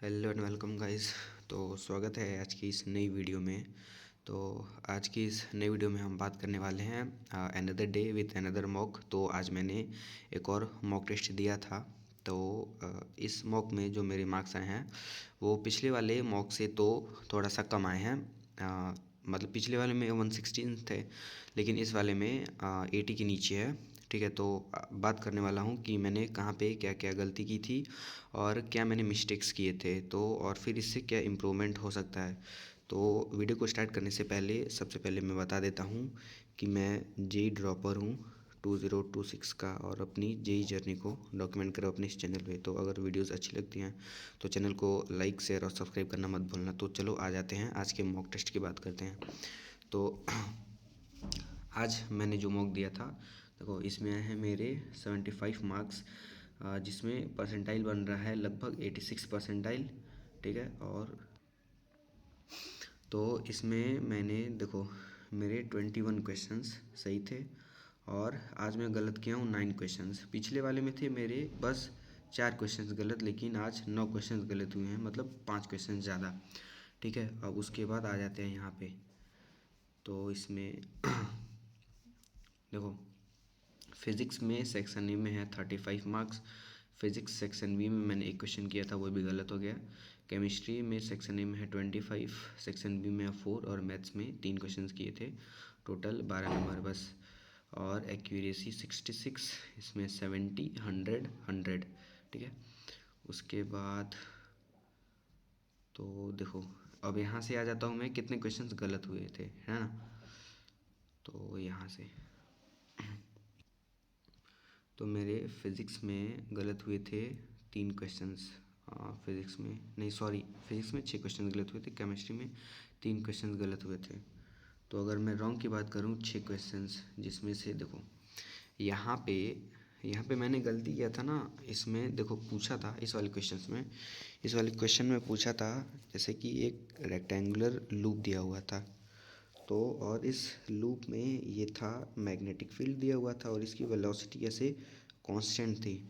Hello and welcome guys. तो स्वागत है आज की इस नई वीडियो में। तो आज की इस नई वीडियो में हम बात करने वाले हैं another day with another mock. तो आज मैंने एक और मॉक टेस्ट दिया था। तो इस मॉक में जो मेरे मार्क्स आए हैं वो पिछले वाले मॉक से तो थोड़ा सा कम आए हैं। मतलब पिछले वाले में 116 थे, लेकिन इस वाले में 80 के नीचे है। ठीक है, तो बात करने वाला हूँ कि मैंने कहाँ पे क्या क्या गलती की थी और क्या मैंने मिस्टेक्स किए थे, तो और फिर इससे क्या इम्प्रूवमेंट हो सकता है। तो वीडियो को स्टार्ट करने से पहले सबसे पहले मैं बता देता हूँ कि मैं जेई ड्रॉपर हूँ 2026 का, और अपनी जेई जर्नी को डॉक्यूमेंट करो अपने इस चैनल पे। तो अगर वीडियोस अच्छी लगती हैं तो चैनल को लाइक शेयर और सब्सक्राइब करना मत भूलना। तो चलो आ जाते हैं आज के मॉक टेस्ट की बात करते हैं। तो आज मैंने जो मॉक दिया था, देखो इसमें आए हैं मेरे 75 मार्क्स, जिसमें परसेंटाइल बन रहा है लगभग 86 परसेंटाइल। ठीक है, और तो इसमें मैंने देखो मेरे 21 क्वेश्चंस सही थे, और आज मैं गलत किया हूँ 9 क्वेश्चंस। पिछले वाले में थे मेरे बस 4 क्वेश्चंस गलत, लेकिन आज 9 क्वेश्चंस गलत हुए हैं, मतलब 5 क्वेश्चंस ज़्यादा। ठीक है, अब उसके बाद आ जाते हैं यहाँ पे। तो इसमें देखो फिज़िक्स में सेक्शन ए में है 35 मार्क्स। फिज़िक्स सेक्शन बी में मैंने एक क्वेश्चन किया था, वो भी गलत हो गया। केमिस्ट्री में सेक्शन ए में है 25, सेक्शन बी में है 4, और मैथ्स में 3 क्वेश्चन किए थे, टोटल 12 नंबर बस। और एक्यूरेसी 66, इसमें 70, 100, 100। ठीक है, उसके बाद तो देखो अब यहाँ से आ जाता हूँ मैं कितने क्वेश्चंस गलत हुए थे, है ना। तो यहाँ से तो मेरे फिज़िक्स में गलत हुए थे 3 क्वेश्चंस। फिज़िक्स में नहीं, सॉरी, फिज़िक्स में 6 क्वेश्चन गलत हुए थे, केमिस्ट्री में 3 क्वेश्चन गलत हुए थे। तो अगर मैं रॉन्ग की बात करूँ 6 क्वेश्चंस, जिसमें से देखो यहाँ पे यहाँ पे मैंने गलती किया था ना। इसमें देखो पूछा था इस वाले क्वेश्चन में पूछा था जैसे कि एक रेक्टेंगुलर लूप दिया हुआ था, तो और इस लूप में ये था मैग्नेटिक फील्ड दिया हुआ था, और इसकी वेलोसिटी ऐसे कांस्टेंट थी।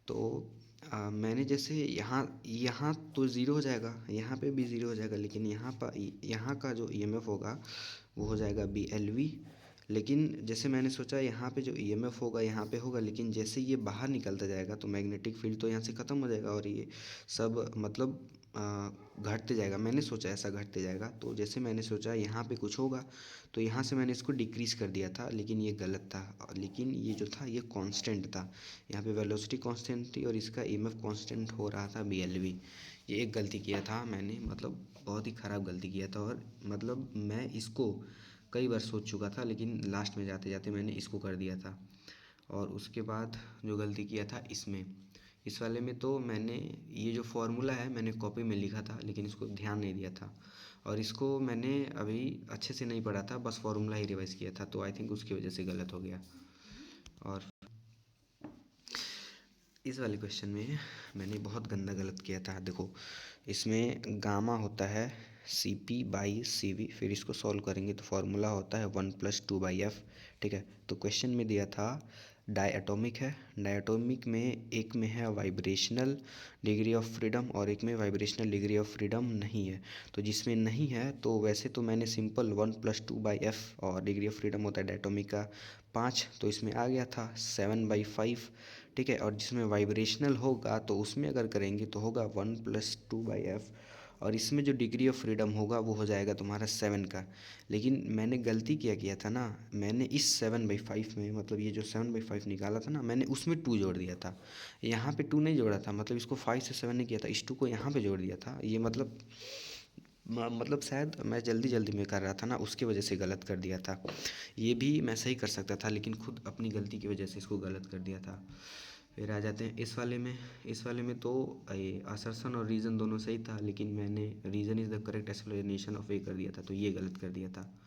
तो मैंने जैसे यहाँ यहाँ तो ज़ीरो हो जाएगा, यहाँ पे भी ज़ीरो हो जाएगा, लेकिन यहाँ का जो ईएमएफ होगा वो हो जाएगा BLV। लेकिन जैसे मैंने सोचा यहाँ पे जो ईएमएफ होगा यहाँ पे होगा, लेकिन जैसे ये बाहर निकलता जाएगा तो मैग्नेटिक फील्ड तो यहाँ से ख़त्म हो जाएगा, और ये सब मतलब घटते जाएगा। मैंने सोचा ऐसा घटते जाएगा, तो जैसे मैंने सोचा यहाँ पे कुछ होगा, तो यहाँ से मैंने इसको डिक्रीज़ कर दिया था, लेकिन ये गलत था। लेकिन ये जो था ये कांस्टेंट था, यहाँ पे वेलोसिटी कांस्टेंट थी और इसका ईएमएफ कांस्टेंट हो रहा था BLV। ये एक गलती किया था मैंने, मतलब बहुत ही ख़राब गलती किया था, और मतलब मैं इसको कई बार सोच चुका था, लेकिन लास्ट में जाते जाते मैंने इसको कर दिया था। और उसके बाद जो गलती किया था इसमें, इस वाले में तो मैंने ये जो फार्मूला है मैंने कॉपी में लिखा था, लेकिन इसको ध्यान नहीं दिया था, और इसको मैंने अभी अच्छे से नहीं पढ़ा था, बस फार्मूला ही रिवाइज़ किया था, तो आई थिंक उसकी वजह से गलत हो गया। और इस वाले क्वेश्चन में मैंने बहुत गंदा गलत किया था। देखो इसमें गामा होता है CP/CV, फिर इसको सॉल्व करेंगे तो फार्मूला होता है 1+2/F। ठीक है, तो क्वेश्चन में दिया था डायटोमिक है, डायटोमिक में एक में है वाइब्रेशनल डिग्री ऑफ फ्रीडम और एक में वाइब्रेशनल डिग्री ऑफ फ्रीडम नहीं है। तो जिसमें नहीं है तो वैसे तो मैंने सिंपल 1+2/F, और डिग्री ऑफ फ्रीडम होता है डायटोमिक का 5, तो इसमें आ गया था 7/5। ठीक है, और जिसमें वाइब्रेशनल होगा तो उसमें अगर करेंगे तो होगा 1+2/F, और इसमें जो डिग्री ऑफ फ्रीडम होगा वो हो जाएगा तुम्हारा 7 का। लेकिन मैंने गलती क्या किया था ना, मैंने इस 7/5 में, मतलब ये जो 7/5 निकाला था ना, मैंने उसमें 2 जोड़ दिया था, यहाँ पे 2 नहीं जोड़ा था, मतलब इसको 5 से 7 नहीं किया था, इस 2 को यहाँ पे जोड़ दिया था। ये मतलब शायद मैं जल्दी जल्दी में कर रहा था ना, उसकी वजह से गलत कर दिया था। ये भी मैं सही कर सकता था, लेकिन खुद अपनी गलती की वजह से इसको गलत कर दिया था। फिर आ जाते हैं इस वाले में तो ये असर्शन और रीज़न दोनों सही था, लेकिन मैंने reason is the correct explanation of A कर दिया था, तो ये गलत कर दिया था।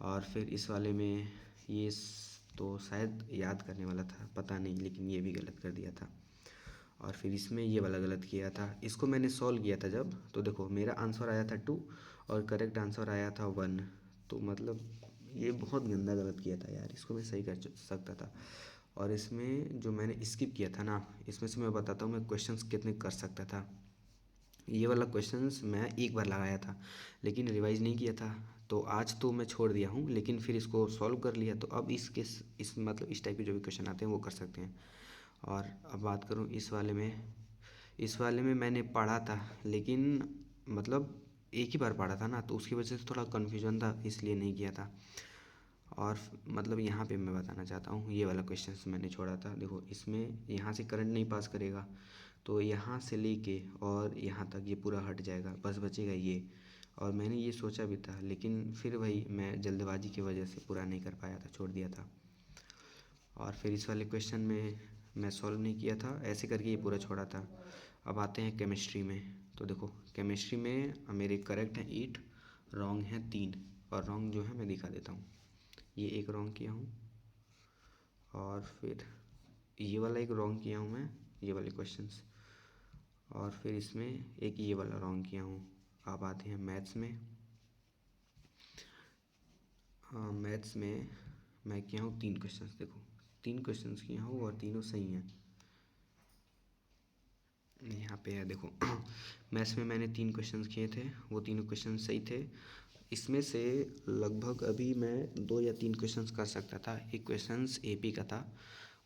और फिर इस वाले में तो शायद याद करने वाला था, पता नहीं, लेकिन ये भी गलत कर दिया था। और फिर इसमें ये वाला गलत किया था, इसको मैंने सॉल्व किया था जब, तो देखो मेरा आंसर आया था 2 और करेक्ट आंसर आया था 1। तो मतलब ये बहुत गंदा गलत किया था यार, इसको मैं सही कर सकता था। और इसमें जो मैंने स्किप किया था ना, इसमें से मैं बताता हूँ मैं क्वेश्चंस कितने कर सकता था। ये वाला क्वेश्चंस मैं एक बार लगाया था लेकिन रिवाइज नहीं किया था, तो आज तो मैं छोड़ दिया हूँ, लेकिन फिर इसको सॉल्व कर लिया, तो अब इस मतलब इस टाइप के जो भी क्वेश्चन आते हैं वो कर सकते हैं। और अब बात करूँ इस वाले में मैंने पढ़ा था, लेकिन मतलब एक ही बार पढ़ा था ना, तो उसकी वजह से थोड़ा कन्फ्यूजन था, इसलिए नहीं किया था। और मतलब यहाँ पे मैं बताना चाहता हूँ, ये वाला क्वेश्चन मैंने छोड़ा था। देखो इसमें यहाँ से करंट नहीं पास करेगा, तो यहाँ से लेके और यहाँ तक ये पूरा हट जाएगा, बस बचेगा ये। और मैंने ये सोचा भी था, लेकिन फिर वही मैं जल्दबाजी की वजह से पूरा नहीं कर पाया था, छोड़ दिया था। और फिर इस वाले क्वेश्चन में मैं सॉल्व नहीं किया था, ऐसे करके ये पूरा छोड़ा था। अब आते हैं केमिस्ट्री में। तो देखो केमिस्ट्री में मेरे करेक्ट हैं 8, रॉन्ग हैं 3। और रॉन्ग जो है मैं दिखा देता हूँ। ये एक रॉन्ग किया हूँ, और फिर ये वाला एक रॉन्ग किया हूँ मैं, ये वाले क्वेश्चंस। और फिर इसमें एक ये वाला रॉन्ग किया हूँ। अब आते हैं मैथ्स में। हाँ, मैथ्स में मैं किया हूँ 3 क्वेश्चंस। देखो 3 क्वेश्चंस किया हूँ और तीनों सही हैं। यहाँ पे है देखो मैथ्स में मैंने 3 क्वेश्चंस किए थे, वो तीनों क्वेश्चन सही थे। इसमें से लगभग अभी मैं 2 या 3 क्वेश्चंस कर सकता था। एक क्वेश्चंस एपी का था,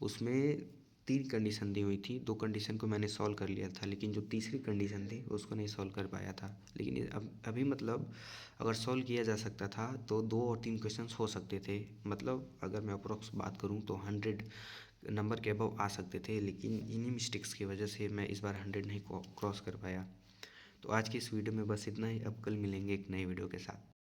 उसमें 3 कंडीशन दी हुई थी, 2 कंडीशन को मैंने सॉल्व कर लिया था, लेकिन जो तीसरी कंडीशन थी उसको नहीं सॉल्व कर पाया था। लेकिन अब अभी मतलब अगर सॉल्व किया जा सकता था तो 2 और 3 क्वेश्चंस हो सकते थे। मतलब अगर मैं अप्रोक्स बात करूँ तो 100 नंबर के अबव आ सकते थे, लेकिन इन्हीं मिस्टेक्स की वजह से मैं इस बार 100 नहीं क्रॉस कर पाया। तो आज की इस वीडियो में बस इतना ही। अब कल मिलेंगे एक नए वीडियो के साथ।